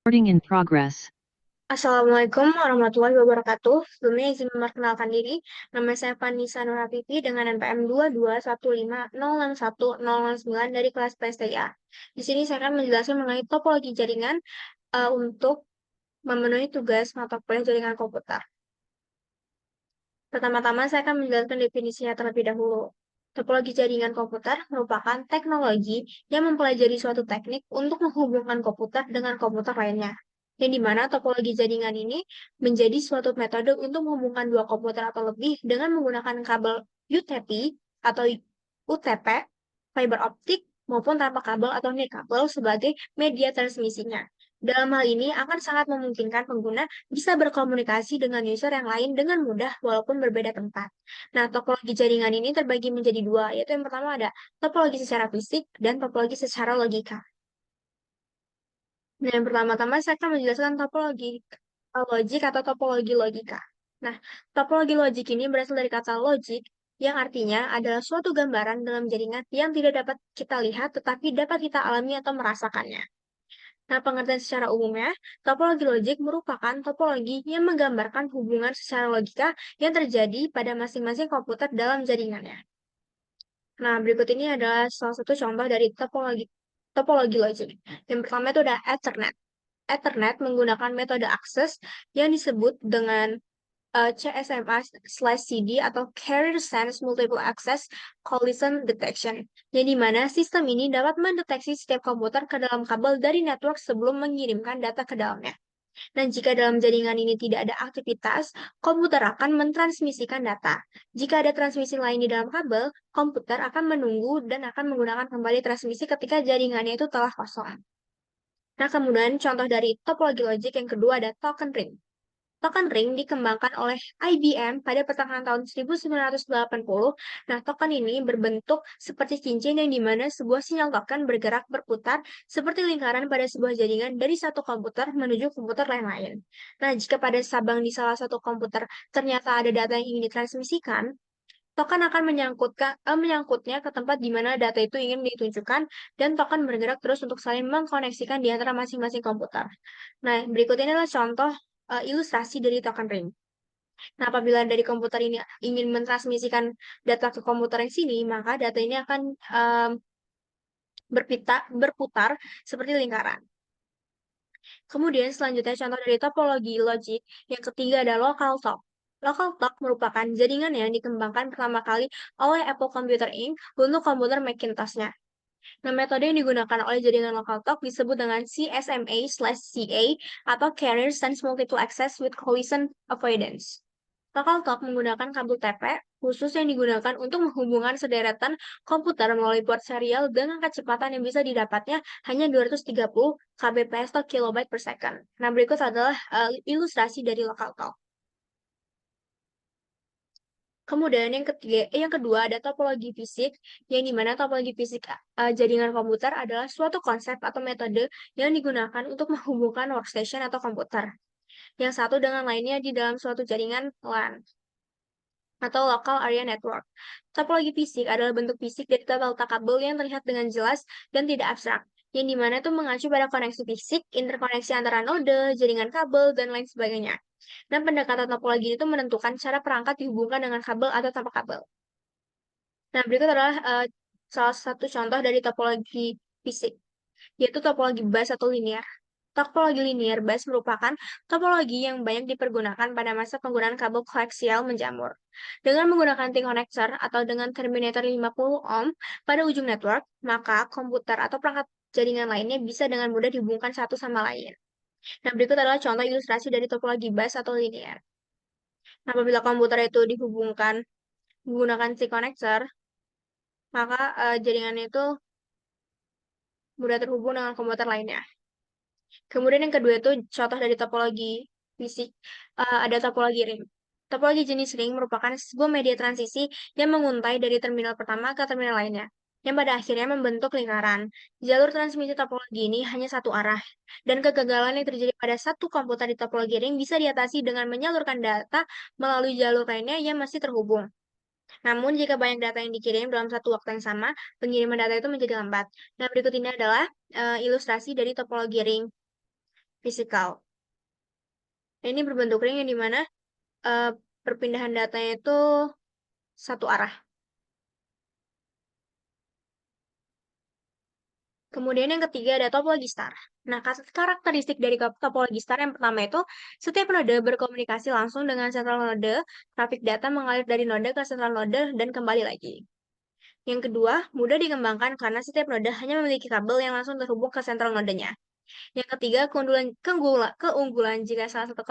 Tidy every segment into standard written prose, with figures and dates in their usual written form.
Recording in progress. Assalamualaikum warahmatullahi wabarakatuh. Sebelumnya izin memperkenalkan diri. Nama saya Vanessa Nurapipi dengan NPM 221506109 dari kelas PSTIA. Di sini saya akan menjelaskan mengenai topologi jaringan untuk memenuhi tugas mata kuliah jaringan komputer. Pertama-tama saya akan menjelaskan definisinya terlebih dahulu. Topologi jaringan komputer merupakan teknologi yang mempelajari suatu teknik untuk menghubungkan komputer dengan komputer lainnya. Yang dimana topologi jaringan ini menjadi suatu metode untuk menghubungkan dua komputer atau lebih dengan menggunakan kabel UTP atau UTP, fiber optik, maupun tanpa kabel atau nirkabel sebagai media transmisinya. Dalam hal ini akan sangat memungkinkan pengguna bisa berkomunikasi dengan user yang lain dengan mudah walaupun berbeda tempat. Nah, topologi jaringan ini terbagi menjadi dua, yaitu yang pertama ada topologi secara fisik dan topologi secara logika. Nah, yang pertama-tama saya akan menjelaskan topologi logik atau topologi logika. Nah, topologi logik ini berasal dari kata logik yang artinya adalah suatu gambaran dalam jaringan yang tidak dapat kita lihat tetapi dapat kita alami atau merasakannya. Nah, pengertian secara umumnya, topologi logik merupakan topologi yang menggambarkan hubungan secara logika yang terjadi pada masing-masing komputer dalam jaringannya. Nah, berikut ini adalah salah satu contoh dari topologi logik. Yang pertama itu ada Ethernet. Ethernet menggunakan metode akses yang disebut dengan CSMA/CD atau Carrier Sense Multiple Access Collision Detection, yang dimana sistem ini dapat mendeteksi setiap komputer ke dalam kabel dari network sebelum mengirimkan data ke dalamnya. Dan jika dalam jaringan ini tidak ada aktivitas, komputer akan mentransmisikan data. Jika ada transmisi lain di dalam kabel, komputer akan menunggu dan akan menggunakan kembali transmisi ketika jaringannya itu telah kosong. Nah, kemudian contoh dari topologi logik yang kedua ada token ring. Token ring dikembangkan oleh IBM pada pertengahan tahun 1980. Nah, token ini berbentuk seperti cincin yang dimana sebuah sinyal token bergerak berputar seperti lingkaran pada sebuah jaringan dari satu komputer menuju komputer yang lain. Nah, jika pada sabang di salah satu komputer ternyata ada data yang ingin ditransmisikan, token akan menyangkutnya ke tempat di mana data itu ingin ditunjukkan dan token bergerak terus untuk saling mengkoneksikan di antara masing-masing komputer. Nah, berikut ini adalah contoh ilustrasi dari token ring. Nah, apabila dari komputer ini ingin mentransmisikan data ke komputer yang sini, maka data ini akan berputar seperti lingkaran. Kemudian selanjutnya contoh dari topologi logik yang ketiga ada local talk. Local talk merupakan jaringan yang dikembangkan pertama kali oleh Apple Computer Inc. untuk komputer Macintosh-nya. Nah, metode yang digunakan oleh jaringan local talk disebut dengan CSMA/CA atau Carrier Sense Multiple Access with Collision Avoidance. Local talk menggunakan kabel TP khusus yang digunakan untuk menghubungkan sederetan komputer melalui port serial dengan kecepatan yang bisa didapatnya hanya 230 kbps atau kilobyte per second. Nah, berikut adalah ilustrasi dari local talk. Kemudian yang kedua ada topologi fisik, yang dimana topologi fisik jaringan komputer adalah suatu konsep atau metode yang digunakan untuk menghubungkan workstation atau komputer yang satu dengan lainnya di dalam suatu jaringan LAN atau Local Area Network. Topologi fisik adalah bentuk fisik dari tata letak kabel yang terlihat dengan jelas dan tidak abstrak, yang dimana itu mengacu pada koneksi fisik, interkoneksi antara node, jaringan kabel, dan lain sebagainya. Dan pendekatan topologi itu menentukan cara perangkat dihubungkan dengan kabel atau tanpa kabel. Nah, berikut adalah salah satu contoh dari topologi fisik, yaitu topologi bus atau linear. Topologi linear bus merupakan topologi yang banyak dipergunakan pada masa penggunaan kabel koaksial menjamur. Dengan menggunakan T-connector atau dengan terminator 50 ohm pada ujung network, maka komputer atau perangkat jaringan lainnya bisa dengan mudah dihubungkan satu sama lain. Nah, berikut adalah contoh ilustrasi dari topologi bus atau linear. Nah, apabila komputer itu dihubungkan menggunakan T-connector, maka jaringannya itu mudah terhubung dengan komputer lainnya. Kemudian yang kedua itu contoh dari topologi fisik, ada topologi ring. Topologi jenis ring merupakan sebuah media transisi yang menguntai dari terminal pertama ke terminal lainnya, yang pada akhirnya membentuk lingkaran. Jalur transmisi topologi ini hanya satu arah, dan kegagalan yang terjadi pada satu komputer di topologi ring bisa diatasi dengan menyalurkan data melalui jalur lainnya yang masih terhubung. Namun, jika banyak data yang dikirim dalam satu waktu yang sama, pengiriman data itu menjadi lambat. Nah, berikut ini adalah ilustrasi dari topologi ring. fisikal. Ini berbentuk ring yang dimana perpindahan datanya itu satu arah. Kemudian yang ketiga ada topologi star. Nah, karakteristik dari topologi star yang pertama itu setiap node berkomunikasi langsung dengan sentral node, trafik data mengalir dari node ke sentral node dan kembali lagi. Yang kedua, mudah dikembangkan karena setiap node hanya memiliki kabel yang langsung terhubung ke sentral nodenya. Yang ketiga, keunggulan jika salah satu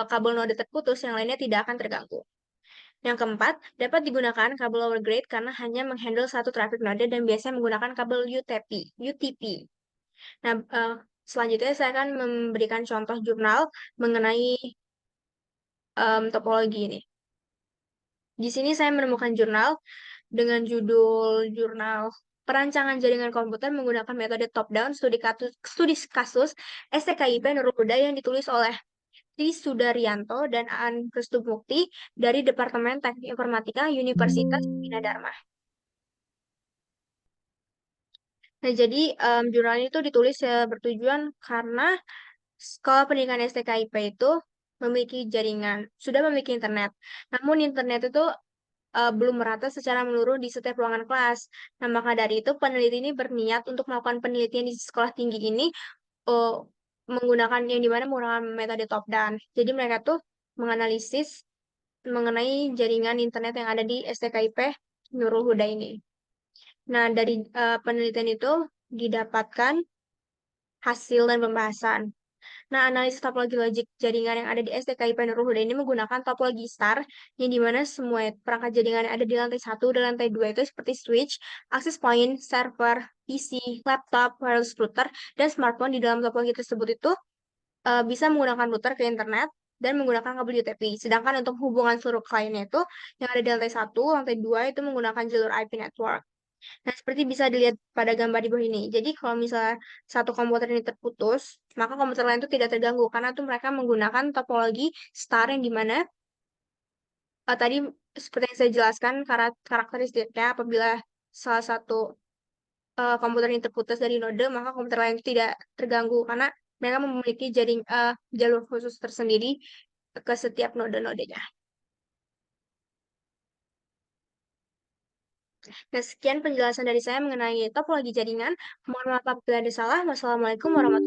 kabel node terputus, yang lainnya tidak akan terganggu. Yang keempat, dapat digunakan kabel lower grade karena hanya menghandle satu traffic node dan biasanya menggunakan kabel UTP. Nah, selanjutnya saya akan memberikan contoh jurnal mengenai topologi ini. Di sini saya menemukan jurnal dengan judul jurnal Perancangan Jaringan Komputer menggunakan metode top-down studi kasus STKIP Nurul Huda yang ditulis oleh Tri Sudaryanto dan Aan Kristumukti dari Departemen Teknik Informatika Universitas Bina Dharma. Nah, jadi jurnal itu ditulis bertujuan karena sekolah pendidikan STKIP itu sudah memiliki internet. Namun internet itu belum merata secara menyeluruh di setiap ruangan kelas. Nah, maka dari itu peneliti ini berniat untuk melakukan penelitian di sekolah tinggi ini uh, menggunakan metode top down. Jadi mereka tuh menganalisis mengenai jaringan internet yang ada di STKIP Nurul Huda ini. Nah, dari penelitian itu didapatkan hasil dan pembahasan. Nah, analisis topologi logik jaringan yang ada di STKIP Nurul Huda ini menggunakan topologi star, yang dimana semua perangkat jaringan yang ada di lantai 1 dan lantai 2 itu seperti switch, access point, server, PC, laptop, wireless router, dan smartphone di dalam topologi tersebut itu bisa menggunakan router ke internet dan menggunakan kabel UTP. Sedangkan untuk hubungan seluruh kliennya itu yang ada di lantai 1, lantai 2 itu menggunakan jalur IP network. Nah, seperti bisa dilihat pada gambar di bawah ini. Jadi, kalau misalnya satu komputer ini terputus, maka komputer lain itu tidak terganggu karena tuh mereka menggunakan topologi star yang dimana tadi seperti yang saya jelaskan karakteristiknya apabila salah satu komputer ini terputus dari node, maka komputer lain itu tidak terganggu karena mereka memiliki jalur khusus tersendiri ke setiap node-nodenya. Nah, sekian penjelasan dari saya mengenai topologi jaringan. Mohon maaf apabila ada salah. Wassalamualaikum warahmatullahi wabarakatuh.